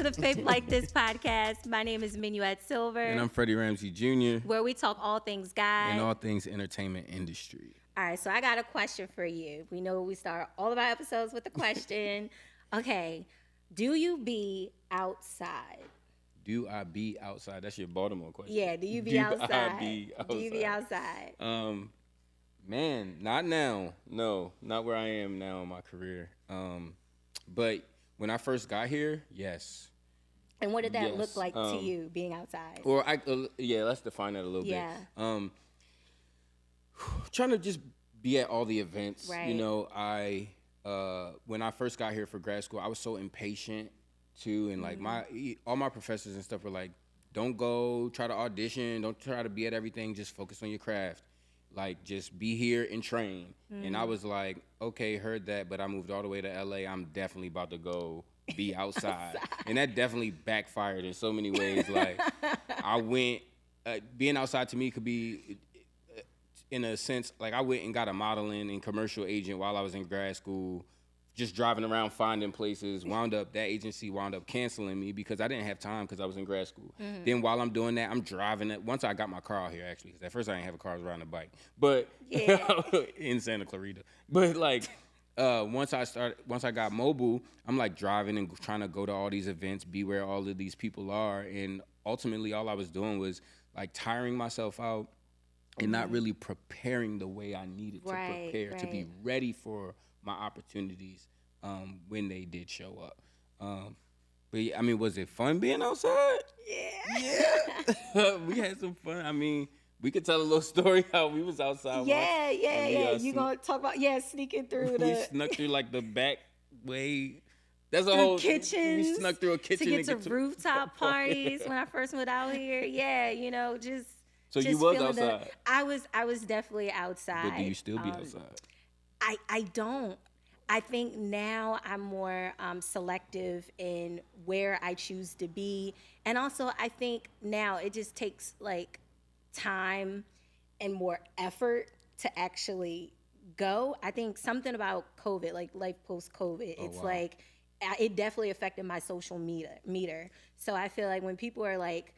the Faith Like This podcast. My name is Minuet Silver. And I'm Freddie RAMSEY Jr. Where we talk all things God. And all things entertainment industry. All right, so I got a question for you. We know we start all of our episodes with a question. Okay, do you be outside? Do I be outside? That's your Baltimore question. Yeah, do you be outside? I be outside? Do you be outside? Man, not now. No, not where I am now in my career. But when I first got here, yes. And what did that look like to you, being outside? Or let's define that a little bit. Trying to just be at all the events. Right. You know, when I first got here for grad school, I was so impatient too, and like all my professors and stuff were like, "Don't go try to audition. Don't try to be at everything. Just focus on your craft. Like, just be here and train." And I was like, okay, heard that, but I moved all the way to LA. I'm definitely about to go be outside. And that definitely backfired in so many ways. Like, I went, being outside to me could be, in a sense, like I went and got a modeling and commercial agent while I was in grad school, just driving around finding places. That agency wound up canceling me because I didn't have time because I was in grad school. Then while I'm doing that, I'm driving it. Once I got my car out here, actually, because at first I didn't have a car, I was riding a bike. But in Santa Clarita. But like once I got mobile, I'm like driving and trying to go to all these events, be where all of these people are. And ultimately all I was doing was like tiring myself out and not really preparing the way I needed to prepare to be ready for my opportunities when they did show up. But yeah, I mean, was it fun being outside? Yeah. We had some fun. I mean, we could tell a little story how we was outside. Yeah. You gonna talk about sneaking through we snuck through like the back way. That's a through whole kitchens. We snuck through a kitchen to get to rooftop parties when I first moved out here. Yeah, you know, just. So just you was outside. I was definitely outside. But do you still be outside? I don't. I think now I'm more selective in where I choose to be. And also I think now it just takes like time and more effort to actually go. I think something about COVID, like life post-COVID, like it definitely affected my social meter. So I feel like when people are like,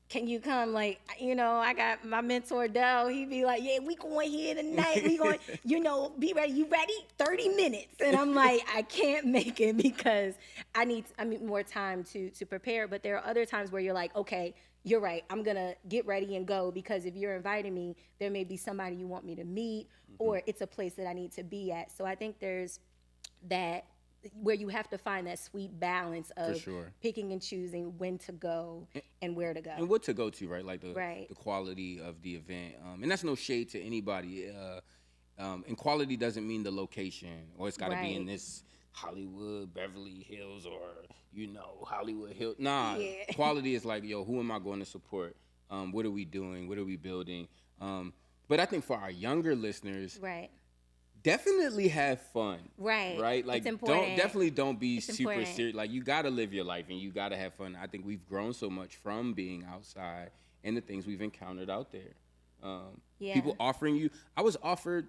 can you come? Like, you know, I got my mentor, Dell. He'd be like, yeah, we going here tonight. We going, you know, be ready. You ready? 30 minutes. And I'm like, I can't make it because I need more time to prepare. But there are other times where you're like, okay, you're right. I'm going to get ready and go because if you're inviting me, there may be somebody you want me to meet or it's a place that I need to be at. So I think there's that where you have to find that sweet balance of picking and choosing when to go and where to go. And what to go to, right? Like the quality of the event. And that's no shade to anybody. And quality doesn't mean the location or it's got to be in this Hollywood, Beverly Hills or, you know, Hollywood Hills. Nah, quality is like, yo, who am I going to support? What are we doing? What are we building? But I think for our younger listeners, definitely have fun. Right? Like, don't be super serious. Like, you got to live your life and you got to have fun. I think we've grown so much from being outside and the things we've encountered out there. People offering you. I was offered,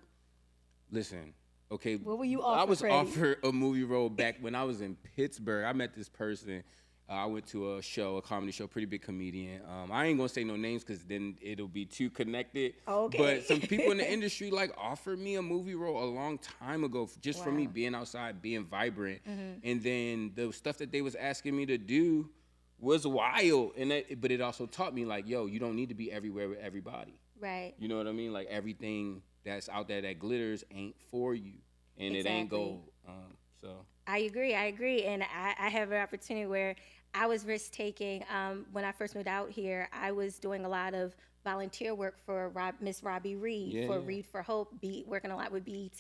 listen, okay. What were you offered, I was Freddie? offered a movie role back when I was in Pittsburgh. I met this person. I went to a comedy show, pretty big comedian. I ain't gonna say no names because then it'll be too connected. Okay. But some people in the industry like offered me a movie role a long time ago just for me being outside, being vibrant. And then the stuff that they was asking me to do was wild. But it also taught me like, yo, you don't need to be everywhere with everybody. Right. You know what I mean? Like everything that's out there that glitters ain't for you. And it ain't gold. So I agree. And I have an opportunity where I was risk-taking. When I first moved out here, I was doing a lot of volunteer work for Miss Robbie Reed for Reed for Hope, working a lot with BET.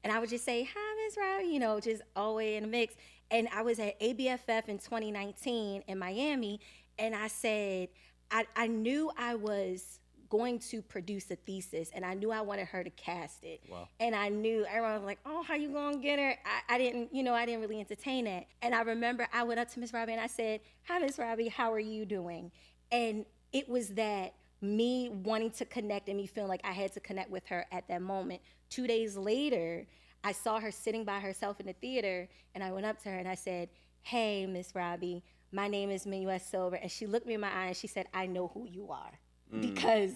And I would just say, hi, Miss Robbie, you know, just always in the mix. And I was at ABFF in 2019 in Miami, and I said, I knew I was going to produce a thesis, and I knew I wanted her to cast it. Wow. And I knew everyone was like, oh, how you gonna get her? I didn't really entertain that. And I remember I went up to Miss Robbie and I said, hi, Miss Robbie, how are you doing? And it was that me wanting to connect and me feeling like I had to connect with her at that moment. 2 days later, I saw her sitting by herself in the theater, and I went up to her and I said, hey, Miss Robbie, my name is Minuet Silver. And she looked me in my eye and she said, I know who you are. Because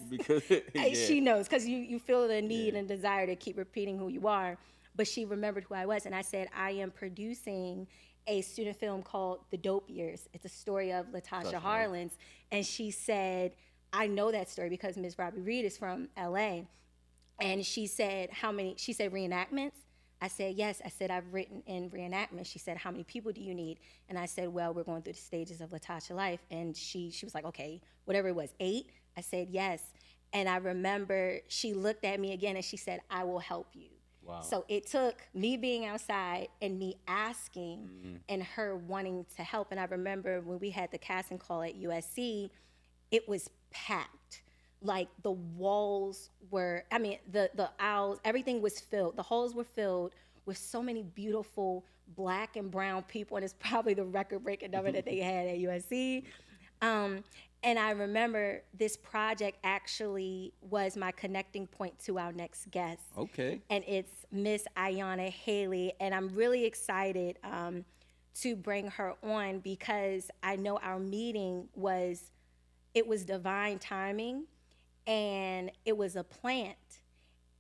yeah. she knows, because you feel the need and desire to keep repeating who you are. But she remembered who I was. And I said, I am producing a student film called The Dope Years. It's a story of Latasha Harlins. And she said, I know that story because Ms. Robbie Reed is from LA. And she said, how many? She said, reenactments? I said, yes. I said, I've written in reenactments. She said, how many people do you need? And I said, well, we're going through the stages of Latasha life. And she was like, okay, whatever it was, 8? I said, yes. And I remember she looked at me again and she said, I will help you. Wow. So it took me being outside and me asking and her wanting to help. And I remember when we had the casting call at USC, it was packed. Like the walls were, I mean, the aisles, everything was filled. The halls were filled with so many beautiful Black and brown people. And it's probably the record-breaking number that they had at USC. And I remember this project actually was my connecting point to our next guest. Okay. And it's Miss Iyana Halley. And I'm really excited to bring her on because I know our meeting was divine timing, and it was a plant,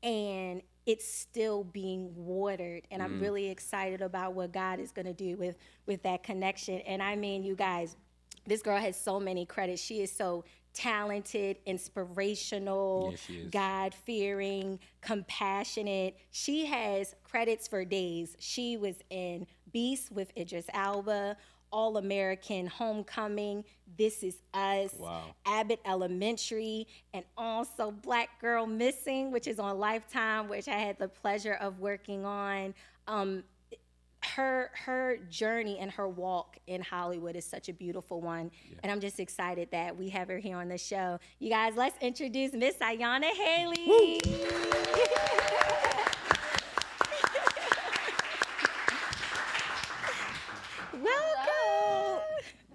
and it's still being watered. And I'm really excited about what God is going to do with that connection. And I mean, you guys, this girl has so many credits. She is so talented, inspirational, God-fearing, compassionate. She has credits for days. She was in Beast with Idris Alba, All-American Homecoming, This Is Us, Abbott Elementary, and also Black Girl Missing, which is on Lifetime, which I had the pleasure of working on. Her journey and her walk in Hollywood is such a beautiful one. And I'm just excited that we have her here on the show. You guys, let's introduce Miss Iyana Halley. Welcome.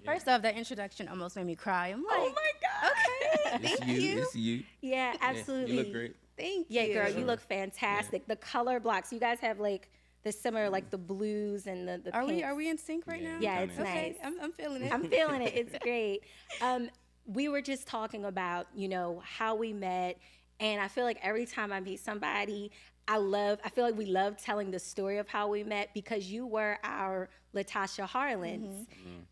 First off, that introduction almost made me cry. I'm like, oh my God. Okay, thank you. It's you. Yeah, absolutely. You look great. Thank you. Yeah, girl, you look fantastic. The color blocks, you guys have like the similar, like the blues and the pinks. Are we in sync right now? Yeah, it's okay. nice. I'm feeling it. I'm feeling it. It's great. We were just talking about, how we met, and I feel like every time I meet somebody, I feel like we love telling the story of how we met because you were our Latasha Harlins,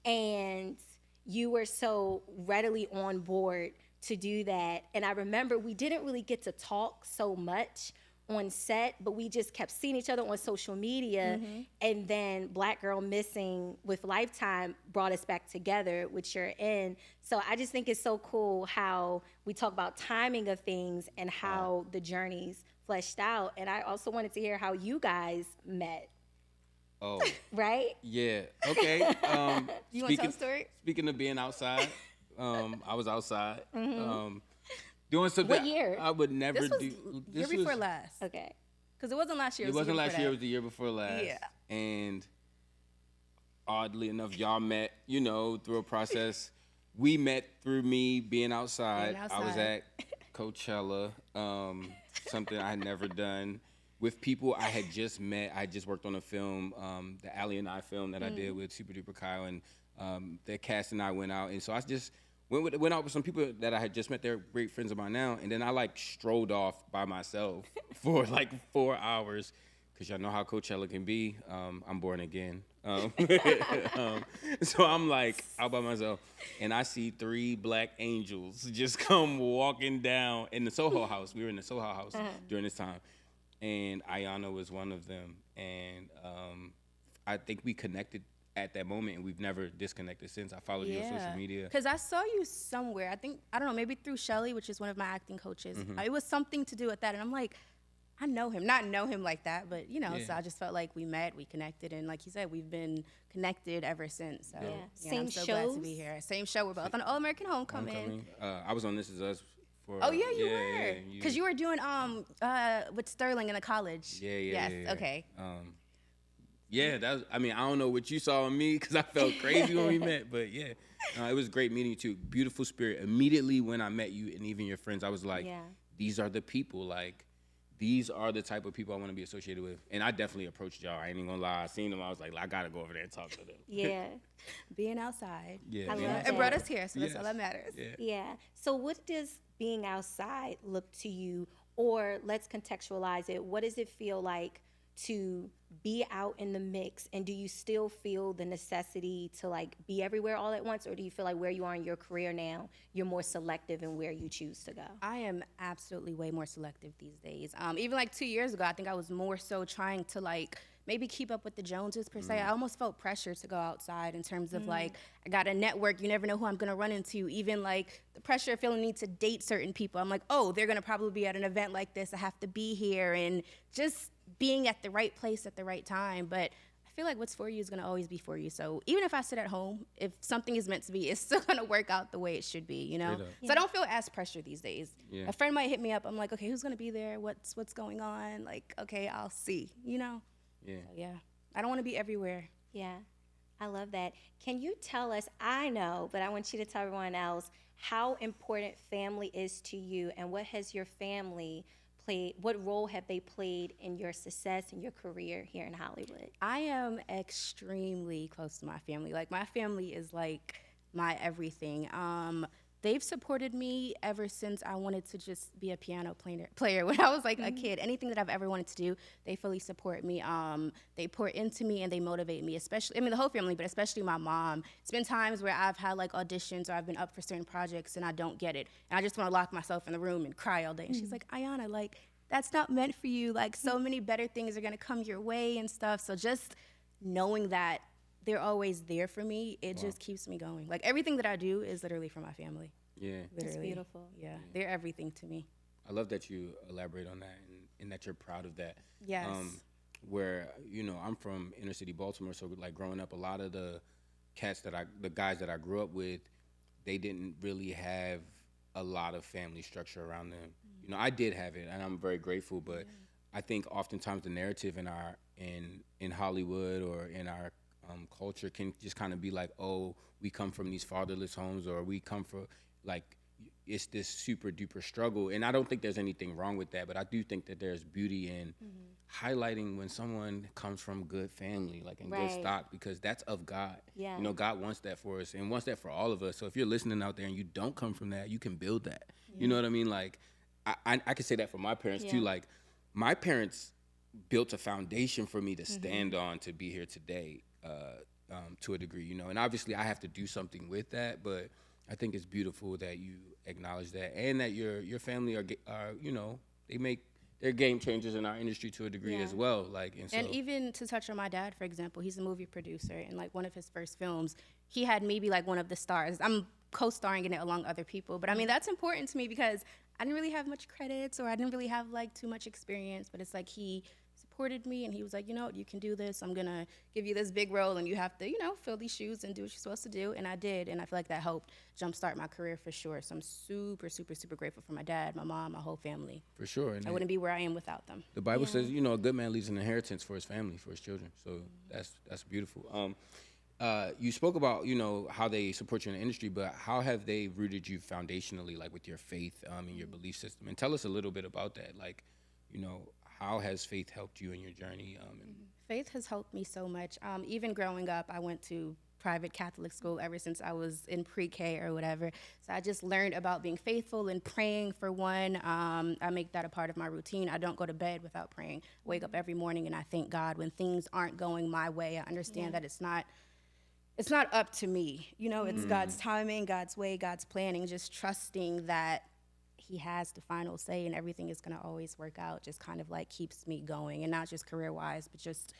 and you were so readily on board to do that. And I remember we didn't really get to talk so much on set, but we just kept seeing each other on social media. And then Black Girl Missing with Lifetime brought us back together, which you're in. So I just think it's so cool how we talk about timing of things and how the journeys fleshed out. And I also wanted to hear how you guys met. Oh. Right? Yeah. Okay. You want to tell a story? Speaking of being outside, I was outside. Doing something What year? I would never This was do. year before last. Okay. Because it wasn't last year. It wasn't last year. It It was the year before last. Yeah. And oddly enough, y'all met, through a process. We met through me being outside. I was at Coachella, something I had never done. With people I had just met. I just worked on a film, the Allie and I film that I did with Super Duper Kyle, and the cast and I went out. And so I just went out with some people that I had just met. They're great friends of mine now. And then I strolled off by myself for 4 hours because y'all know how Coachella can be. I'm born again. So I'm out by myself, and I see 3 black angels just come walking down in the Soho House. We were in the Soho House during this time, and Iyana was one of them. And I think we connected at that moment, and we've never disconnected since. I followed you on social media. Because I saw you somewhere. I don't know, maybe through Shelly, which is one of my acting coaches. It was something to do with that, and I'm like, I know him. Not know him like that, but, so I just felt like we met, we connected, and like you said, we've been connected ever since. So, Same I'm so shows? glad to be here. Same show. We're both on All-American Homecoming. I was on This Is Us for... Oh, yeah, you were. Because you were doing with Sterling in the college. Yeah. Okay. Yeah, that was, I don't know what you saw in me because I felt crazy when we met, but yeah, it was great meeting you too. Beautiful spirit. Immediately when I met you and even your friends, I was like, these are the people. these are the type of people I want to be associated with. And I definitely approached y'all. I ain't even gonna lie. I seen them. I was like, I gotta go over there and talk to them. Yeah. Being outside. Yeah. I being love outside. It brought us here, so that's Yes. all that matters. Yeah. Yeah. So what does being outside look to you? Or let's contextualize it. What does it feel like to be out in the mix? And do you still feel the necessity to like be everywhere all at once? Or do you feel like where you are in your career now, you're more selective in where you choose to go? I am absolutely way more selective these days. Even like 2 years ago, I think I was more so trying to like maybe keep up with the Joneses per se. I almost felt pressure to go outside in terms of like, I got a network, you never know who I'm gonna run into. Even like the pressure of feeling need to date certain people. I'm like, oh, they're gonna probably be at an event like this, I have to be here, and just being at the right place at the right time. But I feel like what's for you is gonna always be for you. So even if I sit at home, if something is meant to be, it's still gonna work out the way it should be, you know? So I don't feel as pressure these days. Yeah. A friend might hit me up, I'm like, okay, who's gonna be there? What's going on? Like, okay, I'll see, you know? Yeah. So, yeah. I don't want to be everywhere. Yeah, I love that. Can you tell us, I know, but I want you to tell everyone else, how important family is to you, and what has your family played, what role have they played in your success and your career here in Hollywood? I am extremely close to my family. Like, my family is like my everything. They've supported me ever since I wanted to just be a piano player when I was like a kid. Anything that I've ever wanted to do, they fully support me. They pour into me and they motivate me, especially, I mean, the whole family, but especially my mom. It's been times where I've had like auditions or I've been up for certain projects and I don't get it. And I just want to lock myself in the room and cry all day. And she's like, Iyana, like, that's not meant for you. Like, so many better things are going to come your way and stuff. So just knowing that they're always there for me, it just keeps me going. Like, everything that I do is literally for my family. Yeah. Literally. That's beautiful. Yeah, they're everything to me. I love that you elaborate on that and that you're proud of that. Yes. Where, you know, I'm from inner city Baltimore, so like growing up, a lot of the guys that I grew up with, they didn't really have a lot of family structure around them. You know, I did have it, and I'm very grateful, but I think oftentimes the narrative in Hollywood or in our culture can just kind of be like, oh, we come from these fatherless homes, or we come from, like, it's this super duper struggle. And I don't think there's anything wrong with that, but I do think that there's beauty in highlighting when someone comes from good family, like in good stock, because that's of God. Yeah. You know, God wants that for us and wants that for all of us. So if you're listening out there and you don't come from that, you can build that. You know what I mean? Like, I can say that for my parents too. Like, my parents built a foundation for me to stand on to be here today, to a degree, you know. And obviously I have to do something with that, but I think it's beautiful that you acknowledge that, and that your family are you know, they're game changers in our industry to a degree as well. Like, and even to touch on my dad, for example, he's a movie producer, and like one of his first films, he had me be like one of the stars. I'm co-starring in it along other people, but I mean, that's important to me because I didn't really have much credits, or I didn't really have like too much experience, but it's like he supported me and he was like, you know, you can do this. I'm gonna give you this big role and you have to, you know, fill these shoes and do what you're supposed to do. And I did, and I feel like that helped jumpstart my career for sure. So I'm super, super, super grateful for my dad, my mom, my whole family. For sure. And I wouldn't be where I am without them. The Bible says, you know, a good man leaves an inheritance for his family, for his children. So that's beautiful. You spoke about, you know, how they support you in the industry, but how have they rooted you foundationally, like with your faith and your belief system? And tell us a little bit about that. Like, you know, how has faith helped you in your journey? Faith has helped me so much. Even growing up, I went to private Catholic school ever since I was in pre-K or whatever. So I just learned about being faithful and praying, for one. I make that a part of my routine. I don't go to bed without praying. Wake up every morning and I thank God when things aren't going my way. I understand that it's not up to me. You know, it's God's timing, God's way, God's planning, just trusting that he has the final say and everything is going to always work out, just kind of like keeps me going, and not just career-wise, but just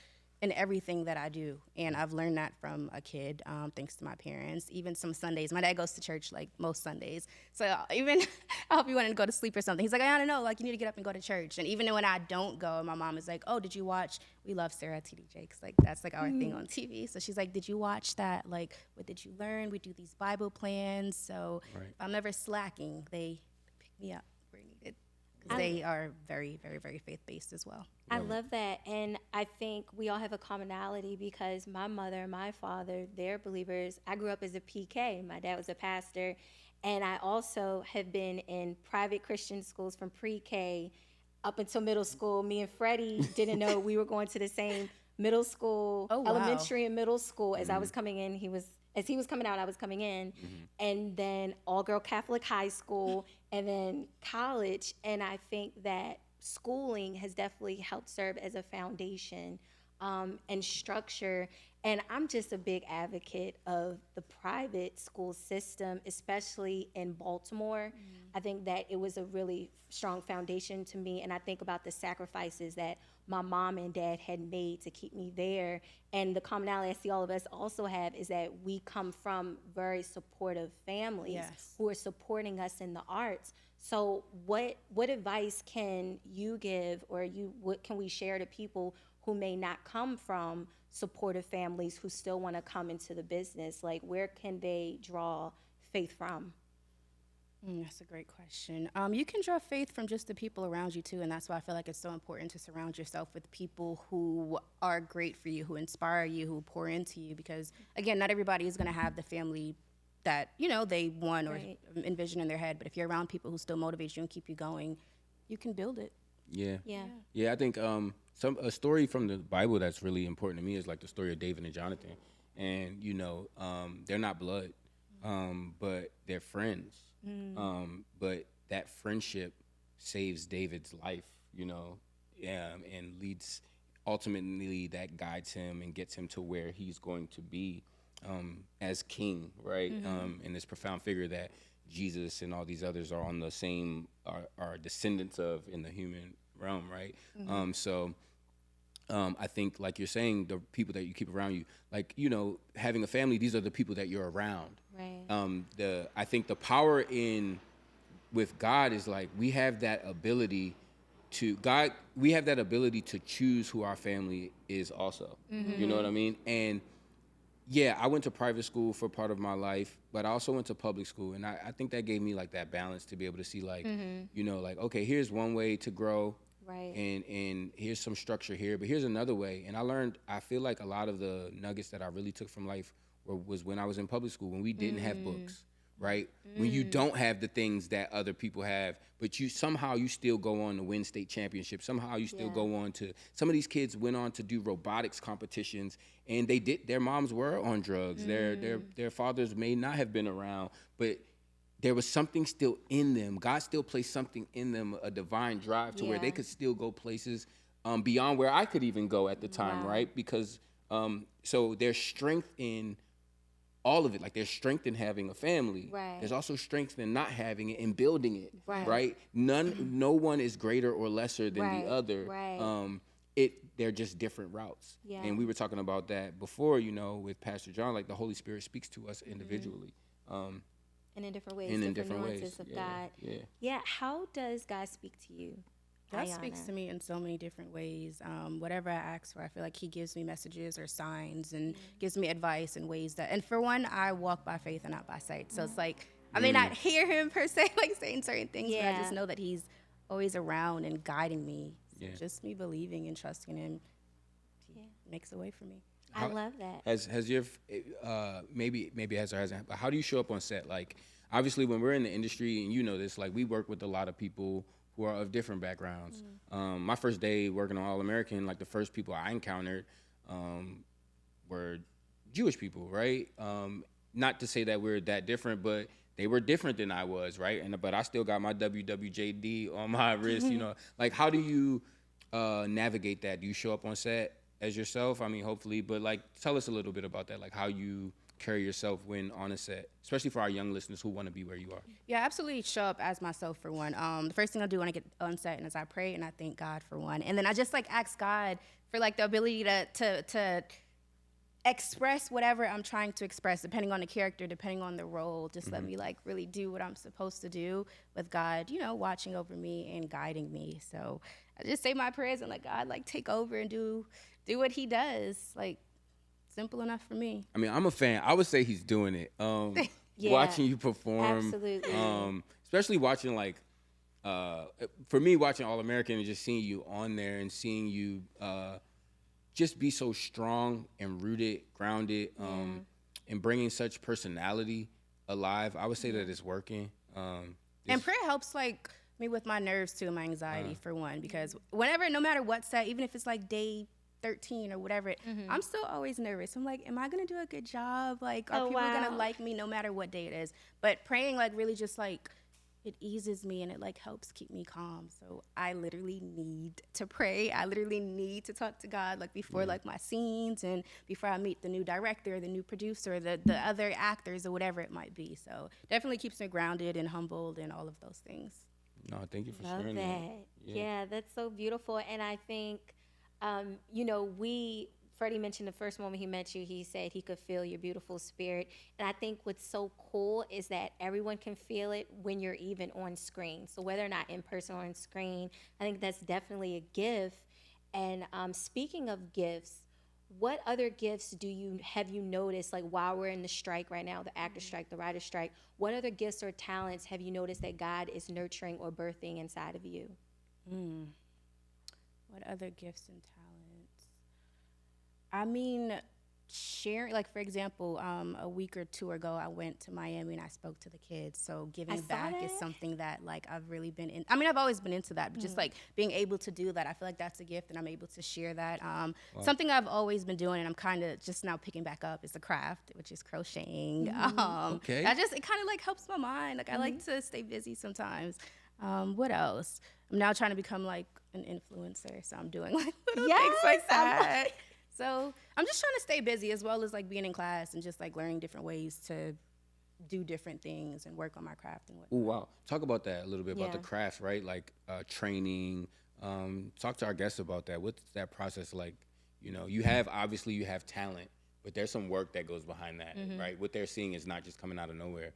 in everything that I do. And I've learned that from a kid, thanks to my parents. Even some Sundays, my dad goes to church like most Sundays. So even I'll be wanting to go to sleep or something. He's like, I don't know, like you need to get up and go to church. And even when I don't go, my mom is like, oh, did you watch? We love Sarah TD Jakes. Like that's like our thing on TV. So she's like, did you watch that? Like, what did you learn? We do these Bible plans. So if I'm ever slacking, they pick me up where needed. Because they are very, very, very faith-based as well. I love that. And I think we all have a commonality because my mother, my father, they're believers. I grew up as a PK. My dad was a pastor. And I also have been in private Christian schools from pre-K up until middle school, me and Freddie didn't know we were going to the same middle school, Oh, wow. elementary and middle school. As I was coming in, as he was coming out, I was coming in. And then all-girl Catholic high school, and then college. And I think that schooling has definitely helped serve as a foundation and structure. And I'm just a big advocate of the private school system, especially in Baltimore. I think that it was a really strong foundation to me. And I think about the sacrifices that my mom and dad had made to keep me there. And the commonality I see all of us also have is that we come from very supportive families Yes. who are supporting us in the arts. So what advice can you give, or what can we share to people who may not come from supportive families who still want to come into the business? Like, where can they draw faith from? That's a great question. You can draw faith from just the people around you too, and that's why I feel like it's so important to surround yourself with people who are great for you, who inspire you, who pour into you. Because again, not everybody is going to have the family that they want or Right. envision in their head. But if you're around people who still motivate you and keep you going, you can build it. Yeah. Yeah. I think a story from the Bible that's really important to me is like the story of David and Jonathan. And they're not blood, but they're friends. But that friendship saves David's life, and leads, ultimately that guides him and gets him to where he's going to be as king, right? And this profound figure that Jesus and all these others are on the same, are descendants of in the human realm, right? I think, like you're saying, the people that you keep around you, like, having a family, these are the people that you're around. Right. I think the power with God is like, we have that ability to choose who our family is also. You know what I mean? And yeah, I went to private school for part of my life, but I also went to public school. And I think that gave me like that balance to be able to see like, like, okay, here's one way to grow. Right. And here's some structure here, but here's another way. And I feel like a lot of the nuggets that I really took from life was when I was in public school, when we didn't have books, right? When you don't have the things that other people have, but somehow you still go on to win state championships. Somehow you still go on to, some of these kids went on to do robotics competitions, and their moms were on drugs. Their fathers may not have been around, but there was something still in them. God still placed something in them, a divine drive to where they could still go places beyond where I could even go at the time, right? Because so there's strength in all of it. Like, there's strength in having a family. Right. There's also strength in not having it and building it. Right. No one is greater or lesser than Right. the other. Right. They're just different routes. Yeah. And we were talking about that before, with Pastor John. Like, the Holy Spirit speaks to us individually. And in different ways, And in different different nuances ways. of Yeah, God. yeah. Yeah. How does God speak to you? God Iyana? speaks to me in so many different ways. Whatever I ask for, I feel like he gives me messages or signs and gives me advice in ways and for one, I walk by faith and not by sight. So it's like, I may not hear him per se, like saying certain things, but I just know that he's always around and guiding me. So just me believing and trusting him, he makes a way for me. I love that. Has your maybe it has or hasn't, but how do you show up on set? Like, obviously when we're in the industry, and this, like, we work with a lot of people who are of different backgrounds. My first day working on All American, like, the first people I encountered were Jewish people, right? Not to say that we're that different, but they were different than I was, right? But I still got my WWJD on my wrist. Like, how do you navigate that? Do you show up on set as yourself? I mean, hopefully, but like, tell us a little bit about that, like how you carry yourself when on a set, especially for our young listeners who want to be where you are. Yeah, absolutely show up as myself for one. The first thing I do when I get on set is I pray and I thank God for one. And then I just like ask God for like the ability to express whatever I'm trying to express, depending on the character, depending on the role. Just let me like really do what I'm supposed to do with God, watching over me and guiding me. So I just say my prayers and let God like take over and do what he does. Like, simple enough for me. I mean, I'm a fan. I would say he's doing it. Watching you perform, Absolutely. especially watching like, for me, watching All American and just seeing you on there and seeing you just be so strong and rooted, grounded, and bringing such personality alive. I would say that it's working. And prayer helps like Me with my nerves too, my anxiety for one, because whenever, no matter what set, even if it's like day 13 or whatever, I'm still always nervous. I'm like, am I gonna do a good job? Like, are people gonna like me no matter what day it is? But praying like really just like, it eases me and it like helps keep me calm. So I literally need to pray. I literally need to talk to God like before like my scenes and before I meet the new director, the new producer, the other actors or whatever it might be. So definitely keeps me grounded and humbled and all of those things. No, thank you for Love sharing that. that. Yeah, that's so beautiful. And I think, Freddie mentioned the first moment he met you, he said he could feel your beautiful spirit. And I think what's so cool is that everyone can feel it when you're even on screen. So whether or not in person or on screen, I think that's definitely a gift. And speaking of gifts, what other gifts have you noticed, like while we're in the strike right now, the actor strike, the writer strike, what other gifts or talents have you noticed that God is nurturing or birthing inside of you? What other gifts and talents? I mean, sharing, like for example, a week or two ago, I went to Miami and I spoke to the kids. So giving back is something that like I've really been in. I mean, I've always been into that, but just like being able to do that, I feel like that's a gift and I'm able to share that. Something I've always been doing and I'm kind of just now picking back up is the craft, which is crocheting. Okay. It kind of like helps my mind. Like I like to stay busy sometimes. What else? I'm now trying to become like an influencer, so I'm doing like little things like that. So I'm just trying to stay busy as well as like being in class and just like learning different ways to do different things and work on my craft and whatnot. Oh, wow. Talk about that a little bit, about the craft, right? Like training. Talk to our guests about that. What's that process like? You know, you have talent, but there's some work that goes behind that, right? What they're seeing is not just coming out of nowhere.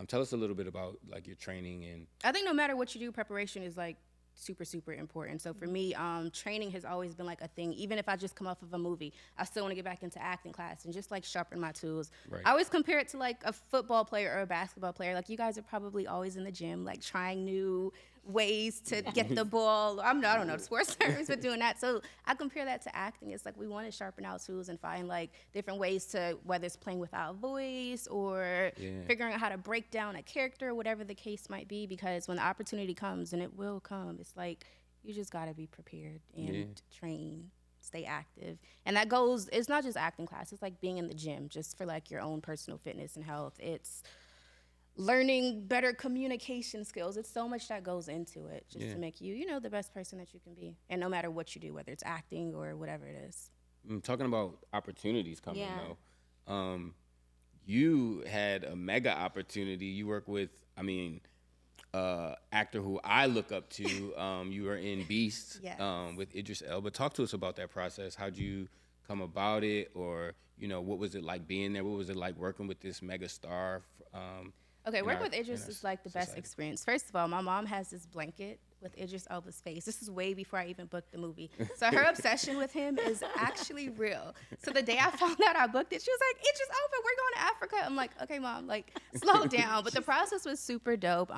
Tell us a little bit about like your training. And I think no matter what you do, preparation is like super, super important. So for me, training has always been like a thing. Even if I just come off of a movie, I still want to get back into acting class and just like sharpen my tools. Right. I always compare it to like a football player or a basketball player. Like you guys are probably always in the gym, like trying new ways to get the ball. I don't know, the sports terms, but doing that. So I compare that to acting. It's like we want to sharpen our tools and find like different ways to, whether it's playing with our voice or figuring out how to break down a character, whatever the case might be, because when the opportunity comes, and it will come, it's like you just got to be prepared and train, stay active. And that goes, it's not just acting class, it's like being in the gym just for like your own personal fitness and health. It's learning better communication skills. It's so much that goes into it just to make you, the best person that you can be. And no matter what you do, whether it's acting or whatever it is. Talking about opportunities coming though, you had a mega opportunity. You work with, actor who I look up to. You were in Beast with Idris Elba. Talk to us about that process. How'd you come about it? Or, what was it like being there? What was it like working with this mega star? Okay, working with Idris is like the best experience. First of all, my mom has this blanket with Idris Elba's face. This is way before I even booked the movie. So her obsession with him is actually real. So the day I found out I booked it, she was like, Idris Elba, we're going to Africa. I'm like, okay, Mom, like, slow down. But the process was super dope.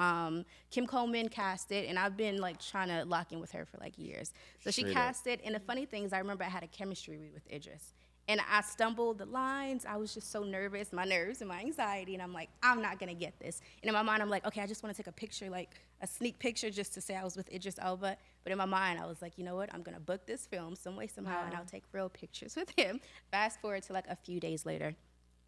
Kim Coleman cast it, and I've been like trying to lock in with her for like years. So she cast it, and the funny thing is I remember I had a chemistry read with Idris. And I stumbled the lines. I was just so nervous, my nerves and my anxiety. And I'm like, I'm not going to get this. And in my mind, I'm like, okay, I just want to take a picture, like a sneak picture just to say I was with Idris Elba. But in my mind, I was like, you know what? I'm going to book this film some way, somehow, and I'll take real pictures with him. Fast forward to like a few days later.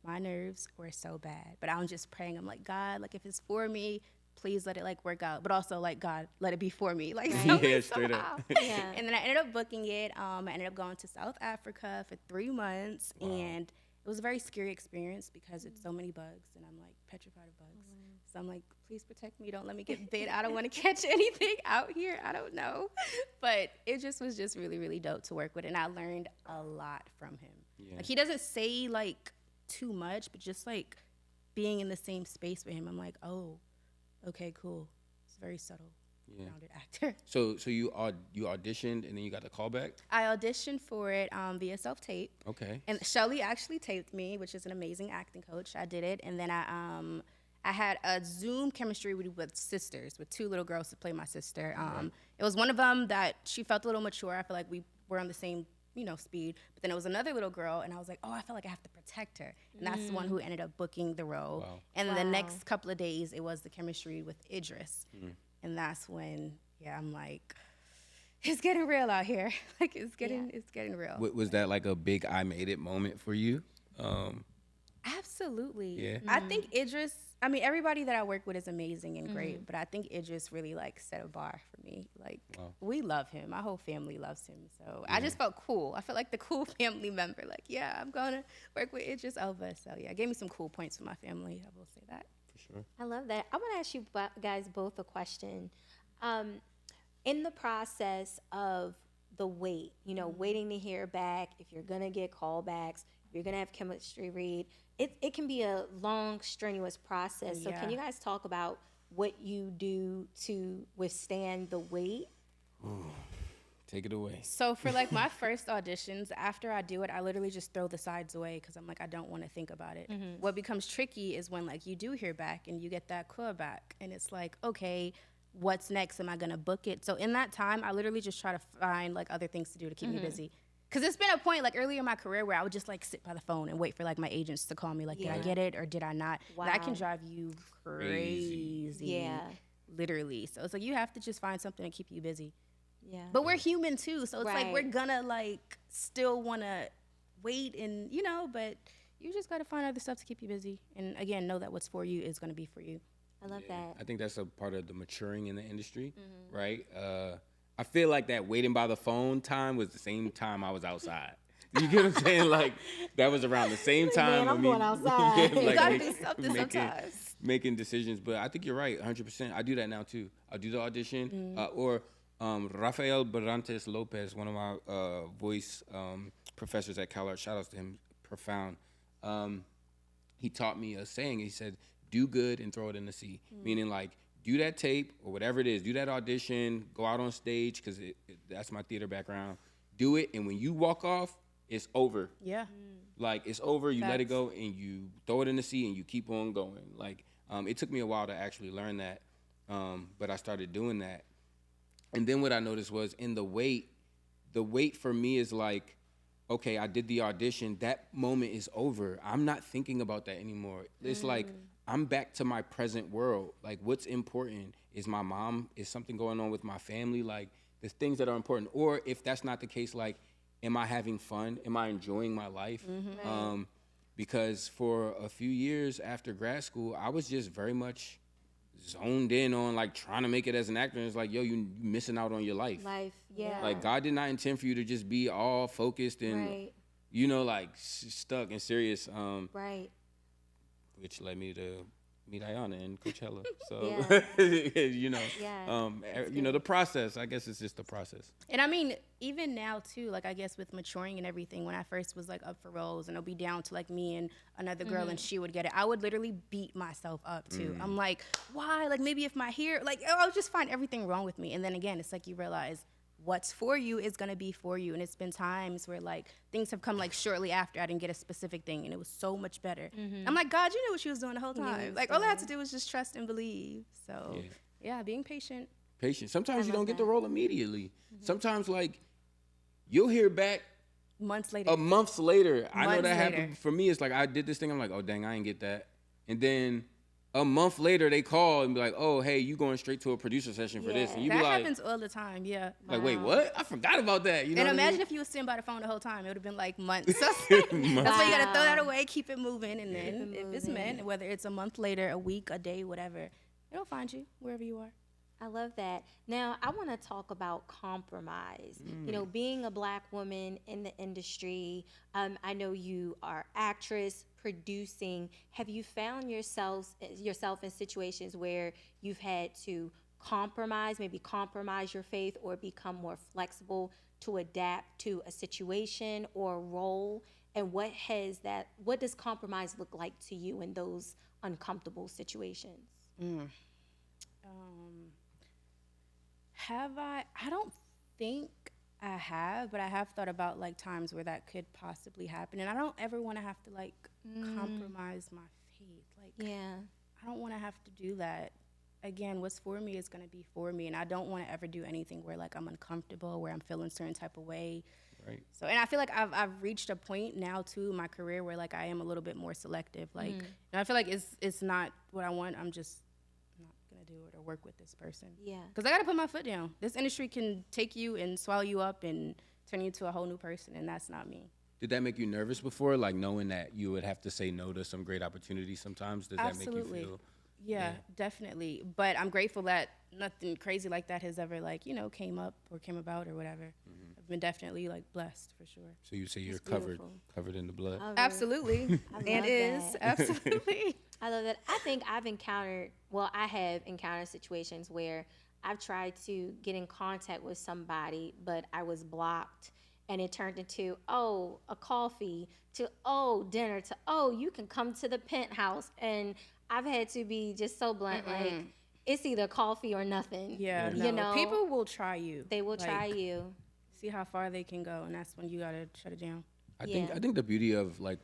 My nerves were so bad. But I'm just praying. I'm like, God, like if it's for me, please let it like work out, but also like God, let it be for me, like straight up. And then I ended up booking it. I ended up going to South Africa for 3 months, and it was a very scary experience because it's so many bugs, and I'm like petrified of bugs. So I'm like, please protect me, don't let me get bit. I don't want to catch anything out here. I don't know, but it just was just really, really dope to work with, and I learned a lot from him. Like he doesn't say like too much, but just like being in the same space with him, I'm like, oh. Okay, cool. It's very subtle, grounded actor. So you auditioned and then you got the callback? I auditioned for it via self-tape. Okay. And Shelly actually taped me, which is an amazing acting coach. I did it, and then I had a Zoom chemistry with sisters, with 2 little girls to play my sister. It was one of them that she felt a little mature. I feel like we were on the same speed. But then it was another little girl, and I was like, oh, I feel like I have to protect her. And that's the one who ended up booking the role. And then the next couple of days, it was the chemistry with Idris. And that's when, I'm like, it's getting real out here. Like, it's getting real. Was that like a big I made it moment for you? Absolutely. Yeah. I think Idris, everybody that I work with is amazing and great, but I think Idris really like set a bar for me. Like, we love him. My whole family loves him. So I just felt cool. I felt like the cool family member. Like, I'm going to work with Idris Alba. So it gave me some cool points for my family. I will say that. For sure. I love that. I want to ask you guys both a question. In the process of the wait, waiting to hear back, if you're going to get callbacks, if you're going to have chemistry read, it can be a long, strenuous process. So can you guys talk about what you do to withstand the wait? Ooh, take it away. So for like my first auditions, after I do it, I literally just throw the sides away because I'm like, I don't want to think about it. What becomes tricky is when like you do hear back and you get that call back and it's like, okay, what's next? Am I going to book it? So in that time, I literally just try to find like other things to do to keep me busy. Because it's been a point, like, earlier in my career where I would just, like, sit by the phone and wait for, like, my agents to call me, like, did I get it or did I not? Wow. That can drive you crazy. Yeah. Literally. So it's like you have to just find something to keep you busy. Yeah. But we're human, too. So it's like we're Right. gonna, like, still want to wait and, but you just got to find other stuff to keep you busy. And, again, know that what's for you is going to be for you. I love that. I think that's a part of the maturing in the industry, right? I feel like that waiting by the phone time was the same time I was outside. You get what I'm saying? Like, that was around the same time. Man, I'm going outside. You got to do something sometimes. Making decisions. But I think you're right, 100%. I do that now, too. I'll do the audition. Rafael Barantes Lopez, one of my voice professors at CalArts, shout out to him, profound. He taught me a saying. He said, do good and throw it in the sea. Meaning, like, do that tape or whatever it is, do that audition, go out on stage, because that's my theater background. Do it, and when you walk off, it's over. Yeah. Like, it's over, you let it Facts. go, and you throw it in the sea, and you keep on going. Like, it took me a while to actually learn that, but I started doing that. And then what I noticed was in the wait for me is like, okay, I did the audition, that moment is over. I'm not thinking about that anymore. It's like, I'm back to my present world. Like, what's important is my mom, is something going on with my family, like, there's things that are important. Or if that's not the case, like, am I having fun? Am I enjoying my life? Because for a few years after grad school, I was just very much zoned in on, like, trying to make it as an actor. And it's like, yo, you missing out on your life. Like, God did not intend for you to just be all focused and, like, stuck and serious. Right. Which led me to meet Iyana in Coachella. So, the process, I guess it's just the process. And even now too, like I guess with maturing and everything, when I first was like up for roles and it'll be down to like me and another girl and she would get it, I would literally beat myself up too. I'm like, why? Like maybe if my hair, like I'll just find everything wrong with me. And then again, it's like you realize what's for you is gonna be for you. And it's been times where like things have come like shortly after I didn't get a specific thing and it was so much better. I'm like, God, you knew what you was doing the whole time. Like all I had to do was just trust and believe. So yeah, being patient. Sometimes you don't get the role immediately. Sometimes like you'll hear back months later. I know that happened for me. It's like I did this thing. I'm like, oh dang, I ain't get that. And then a month later, they call and be like, "Oh, hey, you going straight to a producer session for this?" And you that be like, happens all the time. Yeah. Like, wait, what? I forgot about that. You know. And imagine if you was sitting by the phone the whole time, it would have been like months. So that's why you gotta throw that away, keep it moving, and then if it's meant, whether it's a month later, a week, a day, whatever, it'll find you wherever you are. I love that. Now, I want to talk about compromise. Being a Black woman in the industry, I know you are actress, producing. Have you found yourself in situations where you've had to maybe compromise your faith or become more flexible to adapt to a situation or a role? And what does compromise look like to you in those uncomfortable situations? Have I? I don't think I have, but I have thought about like times where that could possibly happen, and I don't ever want to have to like compromise my faith. Like, I don't want to have to do that. Again, what's for me is going to be for me, and I don't want to ever do anything where like I'm uncomfortable, where I'm feeling a certain type of way. Right. So, and I feel like I've reached a point now too in my career where like I am a little bit more selective. Like, and I feel like it's not what I want. I'm just not gonna do it or work with this person. Yeah. Because I got to put my foot down. This industry can take you and swallow you up and turn you into a whole new person, and that's not me. Did that make you nervous before, like knowing that you would have to say no to some great opportunities sometimes? Does that make you feel? Yeah, definitely. But I'm grateful that nothing crazy like that has ever, like, you know, came up or came about or whatever. I've been definitely, like, blessed for sure. So you say you're That's covered beautiful. in the blood? Absolutely. I love And is. that. Absolutely. I love that. I think I have encountered situations where I've tried to get in contact with somebody, but I was blocked. And it turned into, oh, a coffee, to, oh, dinner, to, oh, you can come to the penthouse. And I've had to be just so blunt, like, it's either coffee or nothing. Yeah, You know? People will try you. They will try Like, you. See how far they can go, and that's when you got to shut it down. I think the beauty of like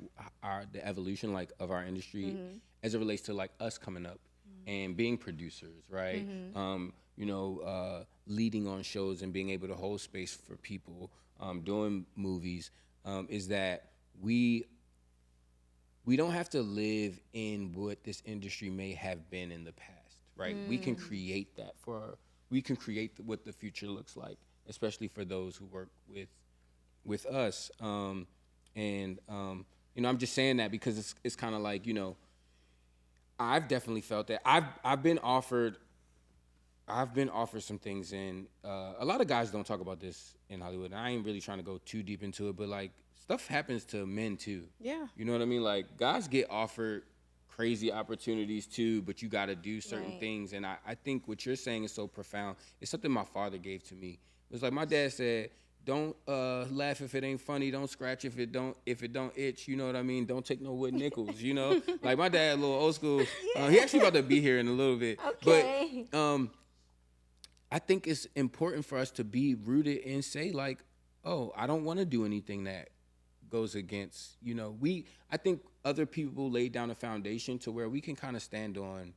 the evolution like of our industry as it relates to like us coming up and being producers, right? You know, leading on shows and being able to hold space for people, doing movies, is that we don't have to live in what this industry may have been in the past, right? We can create that we can create what the future looks like, especially for those who work with us. You know, I'm just saying that because it's kind of like, you know, I've definitely felt that. I've been offered some things, and a lot of guys don't talk about this in Hollywood. And I ain't really trying to go too deep into it, but like stuff happens to men too. Yeah. You know what I mean? Like guys get offered crazy opportunities too, but you got to do certain things. And I think what you're saying is so profound. It's something my father gave to me. It was like my dad said, don't laugh if it ain't funny. Don't scratch if it don't itch. You know what I mean? Don't take no wood nickels. You know, like my dad, a little old school. He actually about to be here in a little bit. Okay. But I think it's important for us to be rooted and say like, oh, I don't want to do anything that goes against. You know, I think other people laid down a foundation to where we can kind of stand on,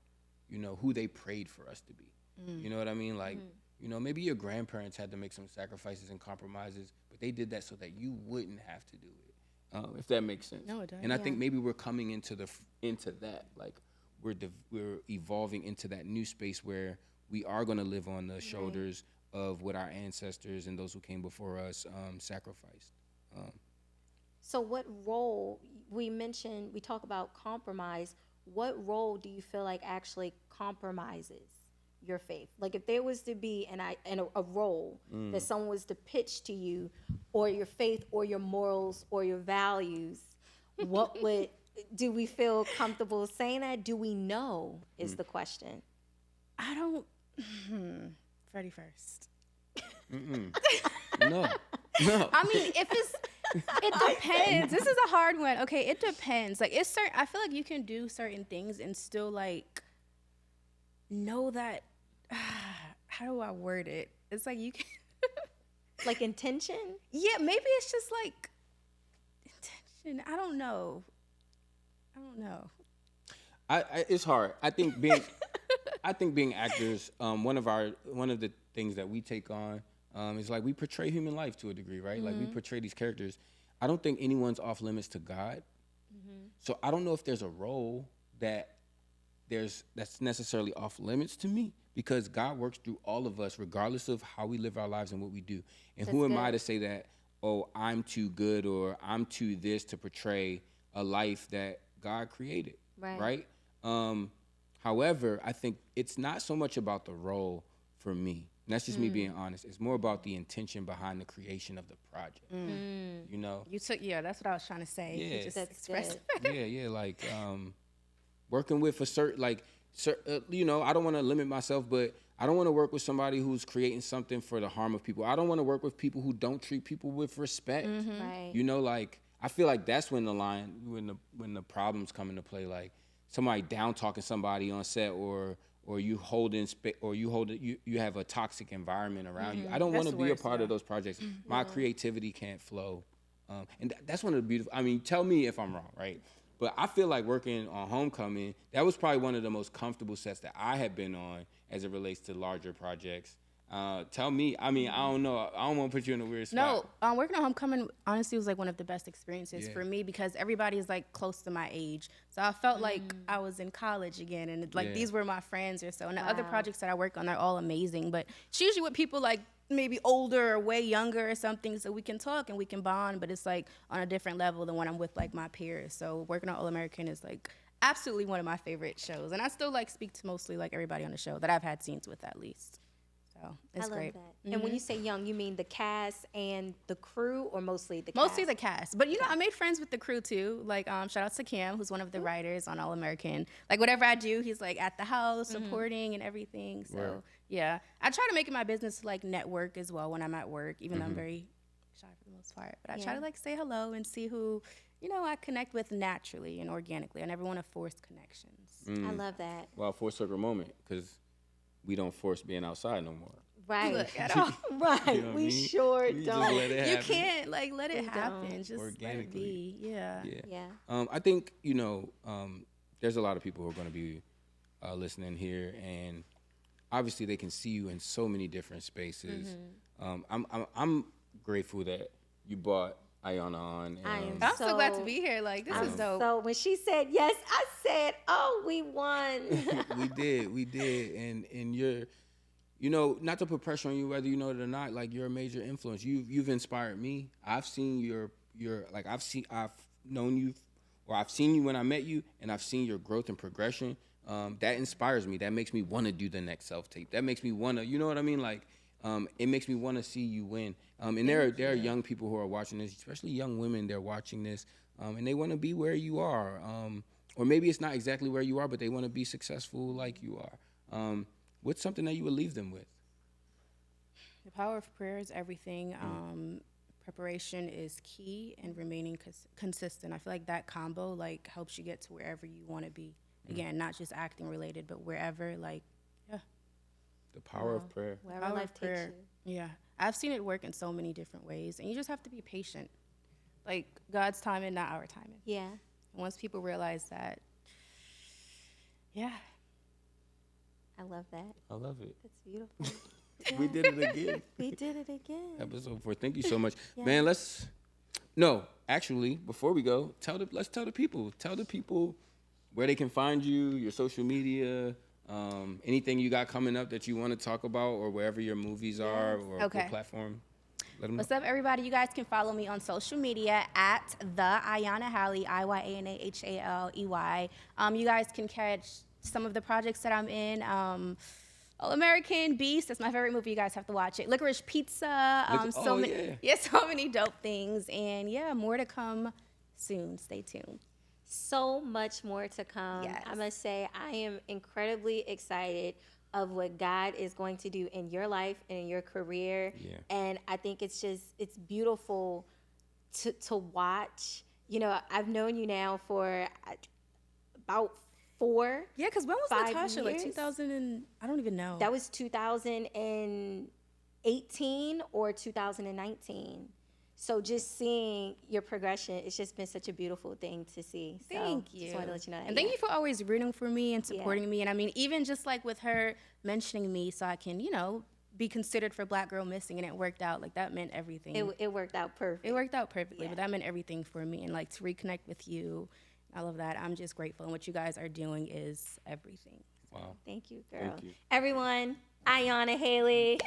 you know, who they prayed for us to be. You know what I mean? Like. You know, maybe your grandparents had to make some sacrifices and compromises, but they did that so that you wouldn't have to do it, if that makes sense. No, it does. And I think maybe we're coming into that, like we're evolving into that new space where we are going to live on the shoulders of what our ancestors and those who came before us sacrificed. So what role, we talk about compromise, what role do you feel like actually compromises your faith? Like if there was to be a role that someone was to pitch to you, or your faith or your morals or your values, what would, do we feel comfortable saying that? Do we know is the question. I don't, Freddie first. No. I mean, it depends. This is a hard one. Okay, it depends. Like it's certain, I feel like you can do certain things and still like know that, how do I word it? It's like you can Like intention? Yeah, maybe it's just like intention. I don't know. It's hard. I think being actors, one of the things that we take on is like we portray human life to a degree, right? Like we portray these characters. I don't think anyone's off limits to God. So I don't know if there's a role that's necessarily off limits to me, because God works through all of us regardless of how we live our lives and what we do. And who am I to say that, oh, I'm too good or I'm too this to portray a life that God created, right? However, I think it's not so much about the role for me. And that's just me being honest. It's more about the intention behind the creation of the project. You know? That's what I was trying to say. Yeah. You just That's expressed good. Yeah, like working with you know, I don't want to limit myself, but I don't want to work with somebody who's creating something for the harm of people. I don't want to work with people who don't treat people with respect. Right. You know, like I feel like that's when when the problems come into play, like somebody down talking somebody on set, or you you have a toxic environment around you. I don't want to be a part of those projects. My creativity can't flow. And that's one of the beautiful, I mean, tell me if I'm wrong, right? But I feel like working on Homecoming, that was probably one of the most comfortable sets that I had been on as it relates to larger projects. Tell me. I mean, I don't know. I don't want to put you in a weird spot. No, working on Homecoming honestly was like one of the best experiences for me because everybody is like close to my age. So I felt like I was in college again, and like these were my friends or so. And the other projects that I work on, they're all amazing. But it's usually with people like maybe older or way younger or something, so we can talk and we can bond. But it's like on a different level than when I'm with like my peers. So working on All American is like absolutely one of my favorite shows, and I still like speak to mostly like everybody on the show that I've had scenes with at least. So it's I love great. that. And when you say young, you mean the cast and the crew, or mostly the cast? Mostly the cast. But, you know, I made friends with the crew, too. Like, shout out to Cam, who's one of the writers on All American. Like, whatever I do, he's, like, at the house, supporting and everything. So, yeah. I try to make it my business to, like, network as well when I'm at work, even though I'm very shy for the most part. But I try to, like, say hello and see who, you know, I connect with naturally and organically. I never want to force connections. I love that. Well, full circle moment, because we don't force being outside no more. Right. Look at all. Right. You know what I we mean? sure We just don't. let it You happen. can't, like, let it happen. Just let it Organically. be. Yeah. Yeah. I think, you know, there's a lot of people who are going to be listening here, and obviously they can see you in so many different spaces. I'm grateful that you brought Iyana on. And, I'm so glad to be here. Like, this is dope. So when she said yes, I said, oh, we won. we did, and you're, you know, not to put pressure on you, whether you know it or not. Like, you're a major influence. You've inspired me. I've seen your like I've known you, or I've seen you when I met you, and I've seen your growth and progression. That inspires me. That makes me want to do the next self tape. That makes me want to, you know what I mean? Like, it makes me want to see you win. And there are young people who are watching this, especially young women. They're watching this, and they want to be where you are. Or maybe it's not exactly where you are, but they want to be successful like you are. What's something that you would leave them with? The power of prayer is everything. Preparation is key, and remaining consistent. I feel like that combo like helps you get to wherever you want to be. Again, not just acting related, but wherever. Like, yeah. The power of prayer. Wherever Power life of takes prayer. you. Yeah, I've seen it work in so many different ways, and you just have to be patient. Like, God's timing, not our timing. Yeah. And once people realize that, yeah. I love that. I love it. That's beautiful. We did it again. We did it again. Episode 4. Thank you so much, Yeah. man. Actually, before we go, let's tell the people where they can find you, your social media, anything you got coming up that you want to talk about, or wherever your movies are, or what platform. Let them know. What's up, everybody? You guys can follow me on social media at the Iyana Halley, IYANAHALEY. You guys can catch some of the projects that I'm in. All American, Beast, that's my favorite movie. You guys have to watch it. Licorice Pizza. So many dope things. And yeah, more to come soon. Stay tuned. So much more to come. Yes. I must say, I am incredibly excited of what God is going to do in your life and in your career. Yeah. And I think it's beautiful to watch. You know, I've known you now for about 4. Yeah, because when was 5 Natasha? Like years? 2000 and I don't even know. That was 2018 or 2019. So just seeing your progression, it's just been such a beautiful thing to see. So Thank you. Just wanted to let you know that. And thank you for always rooting for me and supporting me. And I mean, even just like with her mentioning me so I can, you know, be considered for Black Girl Missing, and it worked out. Like, that meant everything. It worked out perfect. It worked out perfectly, Yeah. but that meant everything for me. And like to reconnect with you, all of that, I'm just grateful. And what you guys are doing is everything. Wow. Thank you, girl. Thank you. Everyone, Iyana Halley.